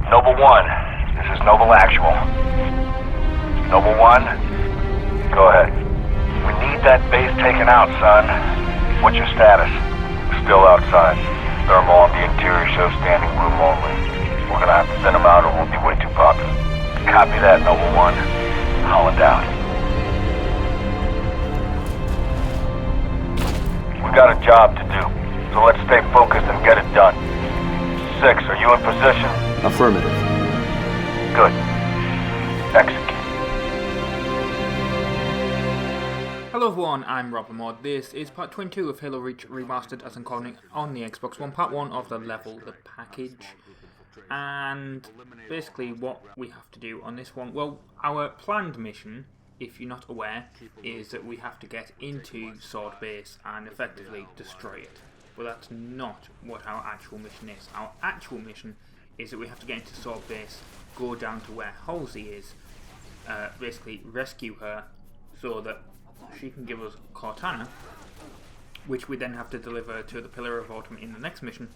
Noble 1, this is Noble Actual. Noble 1, go ahead. We need that base taken out, son. What's your status? Still outside. Thermal on the interior shows standing room only. We're gonna have to thin them out or we'll be way too popular. Copy that, Noble 1. Holland out. We got a job to do, so let's stay focused and get it done. 6, are you in position? Affirmative. Good. Execute. Hello everyone, I'm RobtheMod. This is part 22 of Halo Reach Remastered, as I'm calling it, on the Xbox One, part 1 of the level, the package. And basically what we have to do on this one, well, our planned mission, if you're not aware, is that we have to get into Sword Base and effectively destroy it. But that's not what our actual mission is. Our actual mission is that we have to get into Sword Base, go down to where Halsey is, basically rescue her so that she can give us Cortana, which we then have to deliver to the Pillar of Autumn in the next mission,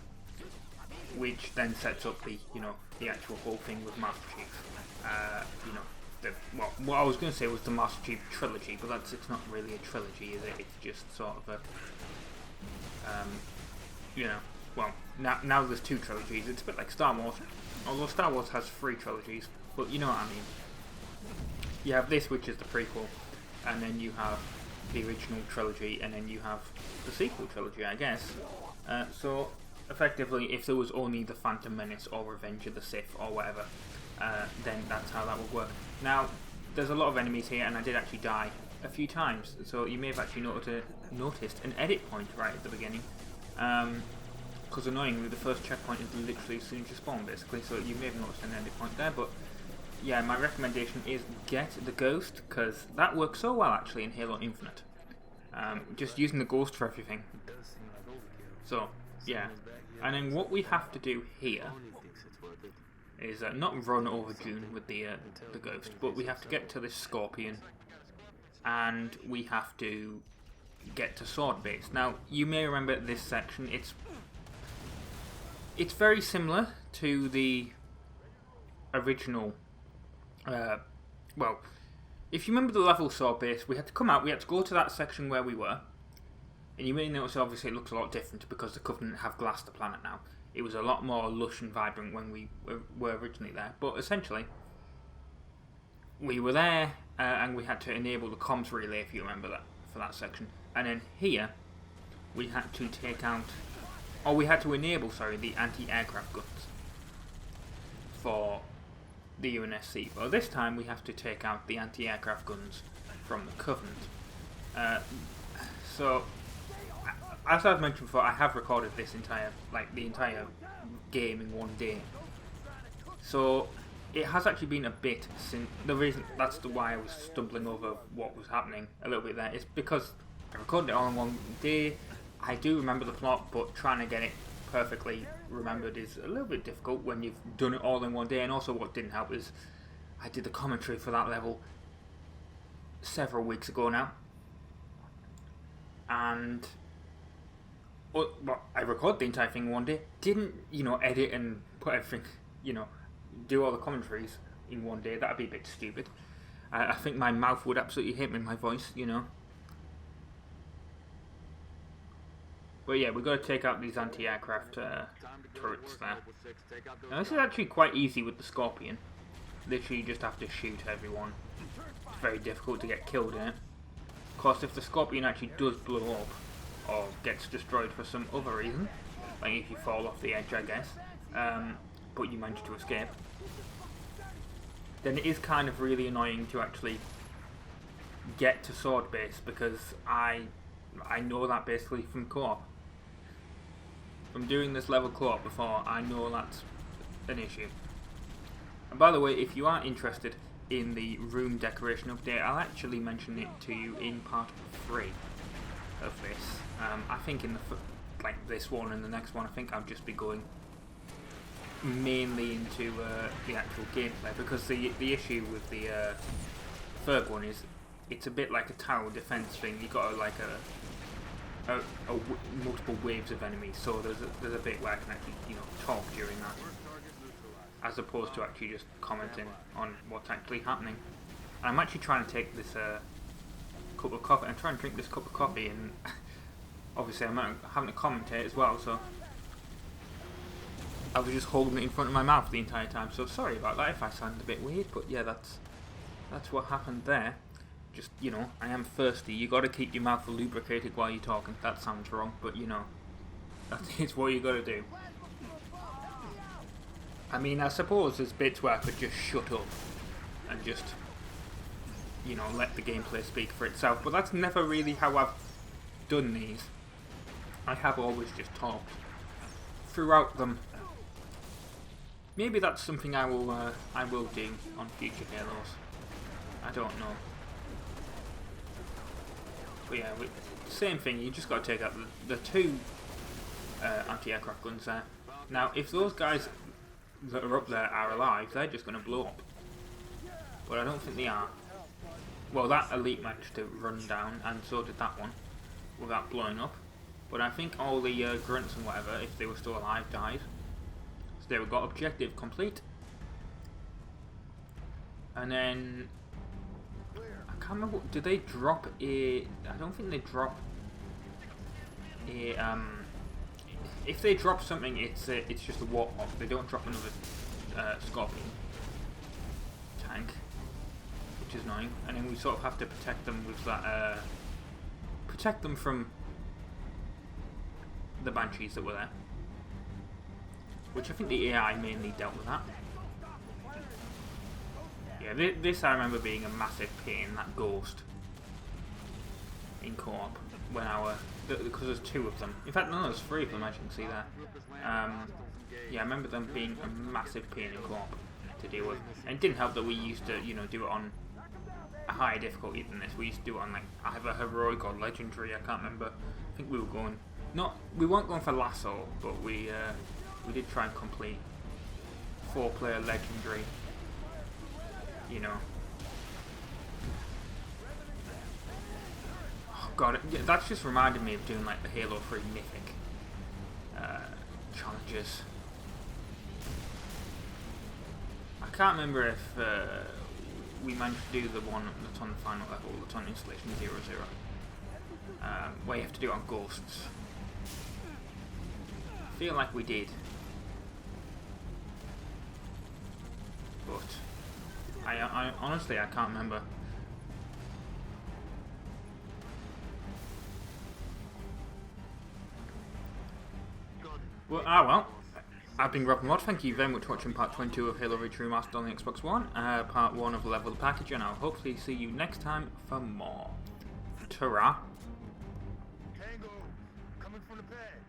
which then sets up the, the actual whole thing with Master Chief. What I was going to say was the Master Chief trilogy, but it's not really a trilogy, is it? It's just sort of a, now there's 2 trilogies. It's a bit like Star Wars, although Star Wars has 3 trilogies, but you know what I mean. You have this, which is the prequel, and then you have the original trilogy, and then you have the sequel trilogy, I guess. So, effectively, if there was only The Phantom Menace or Revenge of the Sith or whatever, then that's how that would work. Now, there's a lot of enemies here, and I did actually die a few times, so you may have actually noticed an edit point right at the beginning, because annoyingly the first checkpoint is literally as soon as you spawn, basically, so you may have noticed an edit point there, but yeah, my recommendation is get the Ghost, because that works so well actually in Halo Infinite. Just using the Ghost for everything. So, yeah. And then what we have to do here is not run over June with the Ghost, but we have to get to this Scorpion, and we have to get to Sword Base. Now, you may remember this section, it's very similar to the original. Well, if you remember the level Sword Base, we had to come out, we had to go to that section where we were, and you may notice obviously it looks a lot different because the Covenant have glassed the planet now. It was a lot more lush and vibrant when we were originally there, but essentially we were there and we had to enable the comms relay, if you remember that, for that section. And then here we had to enable the anti-aircraft guns for the UNSC. Well, this time we have to take out the anti-aircraft guns from the Covenant. So, as I've mentioned before, I have recorded the entire game in one day. So, it has actually been a bit since why I was stumbling over what was happening a little bit there. It's because I recorded it all in one day. I do remember the plot, but trying to get it perfectly remembered is a little bit difficult when you've done it all in one day. And also what didn't help is I did the commentary for that level several weeks ago now, and I recorded the entire thing in one day, didn't edit and put everything, do all the commentaries in one day. That'd be a bit stupid. I think my mouth would absolutely hit me in my voice, But yeah, we've got to take out these anti-aircraft turrets there. Now this is actually quite easy with the Scorpion. Literally you just have to shoot everyone. It's very difficult to get killed in it. Of course, if the Scorpion actually does blow up, or gets destroyed for some other reason, like if you fall off the edge, I guess, but you manage to escape, then it is kind of really annoying to actually get to Sword Base, because I know that basically from co-op. From doing this level co-op before, I know that's an issue. And by the way, if you are interested in the room decoration update, I'll actually mention it to you in part 3 of this. I think in this one and the next one, I think I'll just be going mainly into the actual gameplay, because the issue with the third one is it's a bit like a tower defense thing. You got multiple waves of enemies, so there's a bit where I can actually talk during that. as opposed to actually just commenting on what's actually happening. And I'm actually trying to take this cup of coffee. I'm trying to drink this cup of coffee, and obviously I'm having to commentate as well. So I was just holding it in front of my mouth the entire time. So sorry about that if I sound a bit weird, but yeah, that's what happened there. Just, you know, I am thirsty. You got to keep your mouth lubricated while you're talking. That sounds wrong, but you know, that's what you got to do. I mean, I suppose there's bits where I could just shut up and just, you know, let the gameplay speak for itself, but that's never really how I've done these. I have always just talked throughout them. Maybe that's something I will do on future Halos. I don't know. But yeah, same thing. You just got to take out the two anti-aircraft guns there. Now, if those guys that are up there are alive, they're just going to blow up. But I don't think they are. Well, that elite managed to run down, and so did that one, without blowing up. But I think all the grunts and whatever, if they were still alive, died. So they got objective complete. And then I can't remember. Did they drop a? I don't think they drop a. If they drop something, it's just a warthog. They don't drop another Scorpion tank, which is annoying. And then we sort of have to protect them with that. Protect them from the Banshees that were there, which I think the AI mainly dealt with that. Yeah, this I remember being a massive pain, that Ghost in co-op when because there's two of them. In fact, no, there's three of them, as you can see there. Yeah, I remember them being a massive pain in co-op to deal with. And it didn't help that we used to, you know, do it on a higher difficulty than this. We used to do it on like either heroic or legendary. I can't remember. I think we were going we weren't going for lasso, but we did try and complete 4-player legendary. You know. God, yeah, that's just reminded me of doing like the Halo 3 Mythic challenges. I can't remember if we managed to do the one that's on the final level, that's on Installation 00, where you have to do it on ghosts. I feel like we did, but I honestly I can't remember. Well, I've been RobtheMod. Thank you very much for watching part 22 of Halo Reach Remastered on the Xbox One, part 1 of the Level the Package, and I'll hopefully see you next time for more. Ta-ra! Tango, coming from the pad.